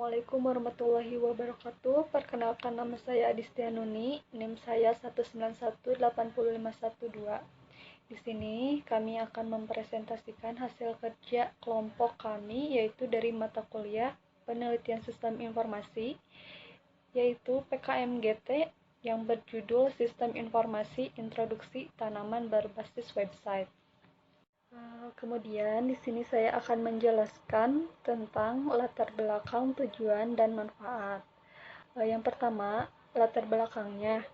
Assalamualaikum warahmatullahi wabarakatuh. Perkenalkan, nama saya Adistia Nuni, NIM saya 191805112. Di sini kami akan mempresentasikan hasil kerja kelompok kami, yaitu dari mata kuliah Penelitian Sistem Informasi, yaitu PKMGT yang berjudul Sistem Informasi Introduksi Tanaman Berbasis Website. Kemudian di sini saya akan menjelaskan tentang latar belakang, tujuan, dan manfaat. Yang pertama, latar belakangnya,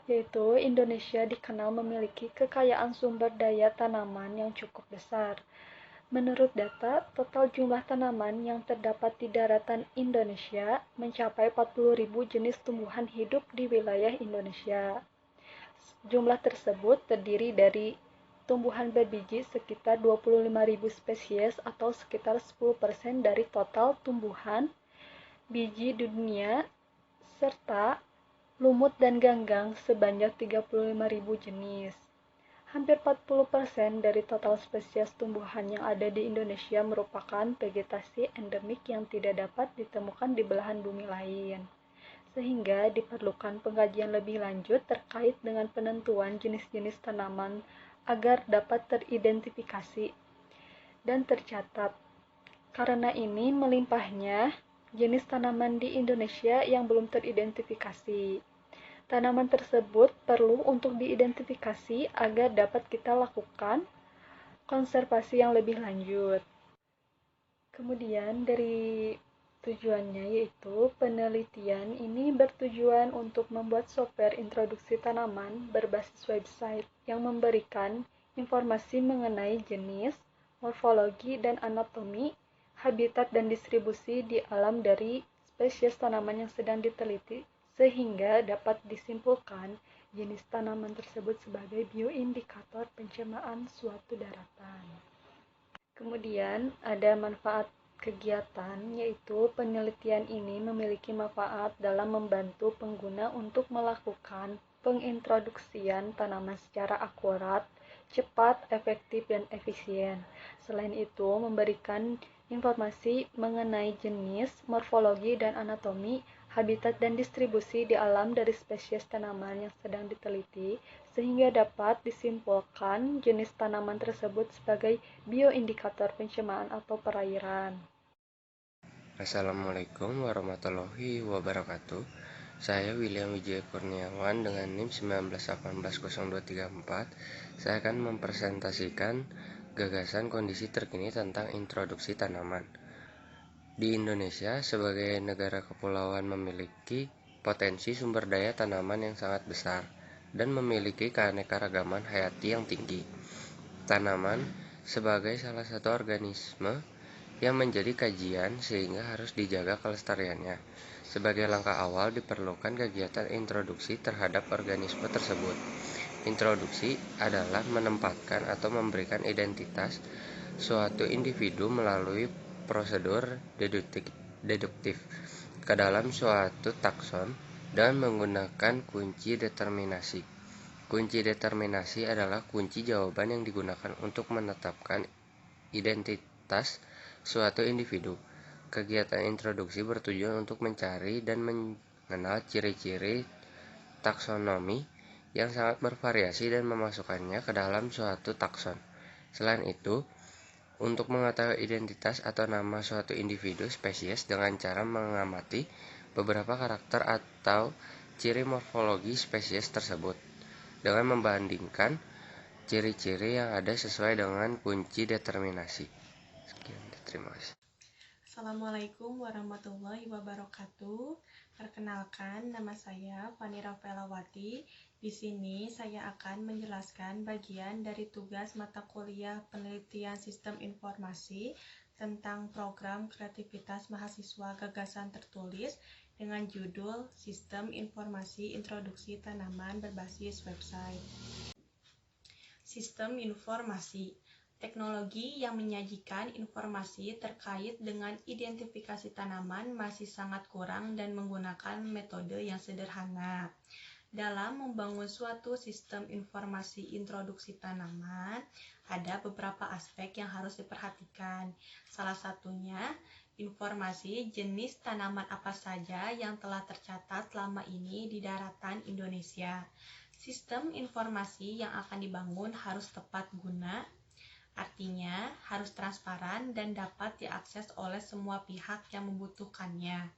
yaitu Indonesia dikenal memiliki kekayaan sumber daya tanaman yang cukup besar. Menurut data, total jumlah tanaman yang terdapat di daratan Indonesia mencapai 40.000 jenis tumbuhan hidup di wilayah Indonesia. Jumlah tersebut terdiri dari tumbuhan berbiji sekitar 25.000 spesies atau sekitar 10% dari total tumbuhan biji di dunia, serta lumut dan ganggang sebanyak 35.000 jenis. Hampir 40% dari total spesies tumbuhan yang ada di Indonesia merupakan vegetasi endemik yang tidak dapat ditemukan di belahan bumi lain, sehingga diperlukan pengkajian lebih lanjut terkait dengan penentuan jenis-jenis tanaman agar dapat teridentifikasi dan tercatat. Karena ini melimpahnya jenis tanaman di Indonesia yang belum teridentifikasi. Tanaman tersebut perlu untuk diidentifikasi agar dapat kita lakukan konservasi yang lebih lanjut. Kemudian dari tujuannya, yaitu penelitian ini bertujuan untuk membuat software introduksi tanaman berbasis website yang memberikan informasi mengenai jenis, morfologi, dan anatomi, habitat, dan distribusi di alam dari spesies tanaman yang sedang diteliti, sehingga dapat disimpulkan jenis tanaman tersebut sebagai bioindikator pencemaran suatu daratan. Kemudian ada manfaat kegiatan, yaitu penelitian ini memiliki manfaat dalam membantu pengguna untuk melakukan pengintroduksian tanaman secara akurat, cepat, efektif, dan efisien. Selain itu, memberikan informasi mengenai jenis, morfologi, dan anatomi, habitat, dan distribusi di alam dari spesies tanaman yang sedang diteliti, sehingga dapat disimpulkan jenis tanaman tersebut sebagai bioindikator pencemaran atau perairan. Assalamualaikum warahmatullahi wabarakatuh. Saya William Wijaya Kurniawan dengan NIM 191800234. Saya akan mempresentasikan gagasan kondisi terkini tentang introduksi tanaman. Di Indonesia, sebagai negara kepulauan, memiliki potensi sumber daya tanaman yang sangat besar dan memiliki keanekaragaman hayati yang tinggi. Tanaman sebagai salah satu organisme yang menjadi kajian sehingga harus dijaga kelestariannya. Sebagai langkah awal diperlukan kegiatan introduksi terhadap organisme tersebut. Introduksi adalah menempatkan atau memberikan identitas suatu individu melalui prosedur deduktif ke dalam suatu takson dan menggunakan kunci determinasi. Kunci determinasi adalah kunci jawaban yang digunakan untuk menetapkan identitas suatu individu. Kegiatan introduksi bertujuan untuk mencari dan mengenal ciri-ciri taksonomi yang sangat bervariasi dan memasukkannya ke dalam suatu takson. Selain itu, untuk mengetahui identitas atau nama suatu individu spesies dengan cara mengamati beberapa karakter atau ciri morfologi spesies tersebut dengan membandingkan ciri-ciri yang ada sesuai dengan kunci determinasi. Sekian, terima kasih. Assalamualaikum warahmatullahi wabarakatuh. Perkenalkan, nama saya Fani Rafaelawati. Di sini saya akan menjelaskan bagian dari tugas mata kuliah Penelitian Sistem Informasi tentang program kreativitas mahasiswa gagasan tertulis dengan judul Sistem Informasi Introduksi Tanaman Berbasis Website. Sistem informasi, teknologi yang menyajikan informasi terkait dengan identifikasi tanaman masih sangat kurang dan menggunakan metode yang sederhana. Dalam membangun suatu sistem informasi introduksi tanaman, ada beberapa aspek yang harus diperhatikan. Salah satunya informasi jenis tanaman apa saja yang telah tercatat selama ini di daratan Indonesia. Sistem informasi yang akan dibangun harus tepat guna, artinya harus transparan dan dapat diakses oleh semua pihak yang membutuhkannya,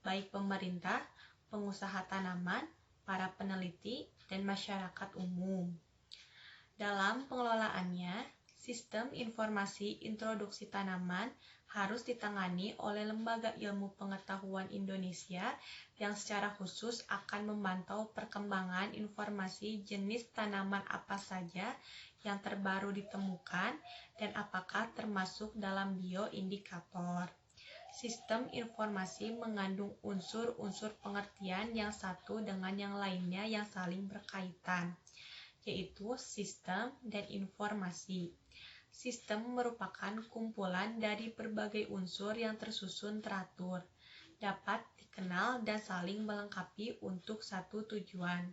baik pemerintah, pengusaha tanaman, para peneliti, dan masyarakat umum. Dalam pengelolaannya, sistem informasi introduksi tanaman harus ditangani oleh Lembaga Ilmu Pengetahuan Indonesia yang secara khusus akan memantau perkembangan informasi jenis tanaman apa saja yang terbaru ditemukan dan apakah termasuk dalam bioindikator. Sistem informasi mengandung unsur-unsur pengertian yang satu dengan yang lainnya yang saling berkaitan, yaitu sistem dan informasi. Sistem merupakan kumpulan dari berbagai unsur yang tersusun teratur, dapat dikenal dan saling melengkapi untuk satu tujuan.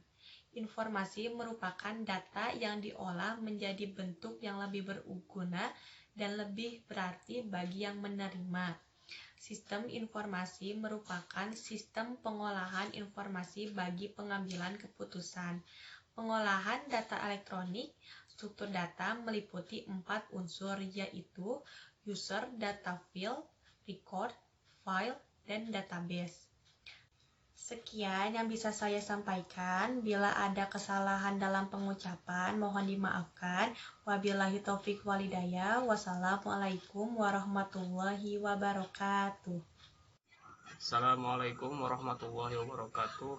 Informasi merupakan data yang diolah menjadi bentuk yang lebih berguna dan lebih berarti bagi yang menerima. Sistem informasi merupakan sistem pengolahan informasi bagi pengambilan keputusan. Pengolahan data elektronik, struktur data meliputi 4 unsur, yaitu user, data field, record, file, dan database. Sekian yang bisa saya sampaikan. Bila ada kesalahan dalam pengucapan, mohon dimaafkan. Wabillahi taufik walhidayah. Wassalamualaikum warahmatullahi wabarakatuh. Assalamualaikum warahmatullahi wabarakatuh.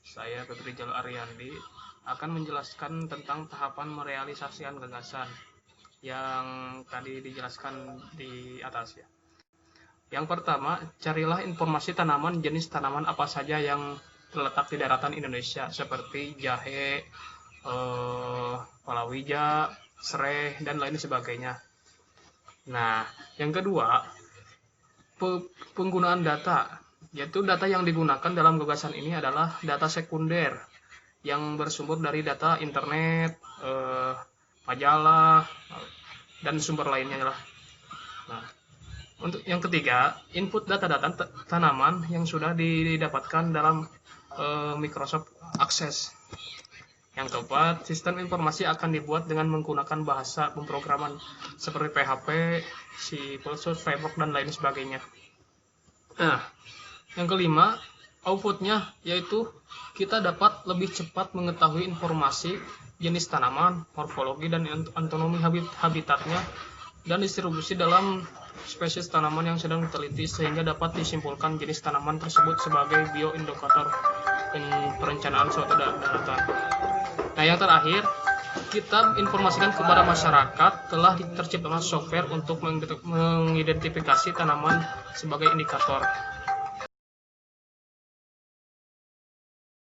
Saya Febri Jalal Ariandi akan menjelaskan tentang tahapan merealisasikan gagasan yang tadi dijelaskan di atas ya. Yang pertama, carilah informasi tanaman jenis tanaman apa saja yang terletak di daratan Indonesia seperti jahe, palawija, serai, dan lain sebagainya. Nah, yang kedua, penggunaan data, yaitu data yang digunakan dalam gagasan ini adalah data sekunder yang bersumber dari data internet, majalah, dan sumber lainnya lah. Nah, untuk yang ketiga, input data-data tanaman yang sudah didapatkan dalam Microsoft Access. Yang keempat, sistem informasi akan dibuat dengan menggunakan bahasa pemrograman seperti PHP, C++, framework, dan lain sebagainya. Nah, yang kelima, outputnya yaitu kita dapat lebih cepat mengetahui informasi jenis tanaman, morfologi, dan anatomi habitatnya, dan distribusi dalam spesies tanaman yang sedang diteliti sehingga dapat disimpulkan jenis tanaman tersebut sebagai bioindikator perencanaan suatu daratan. Nah, yang terakhir, kita informasikan kepada masyarakat telah terciptakan software untuk mengidentifikasi tanaman sebagai indikator.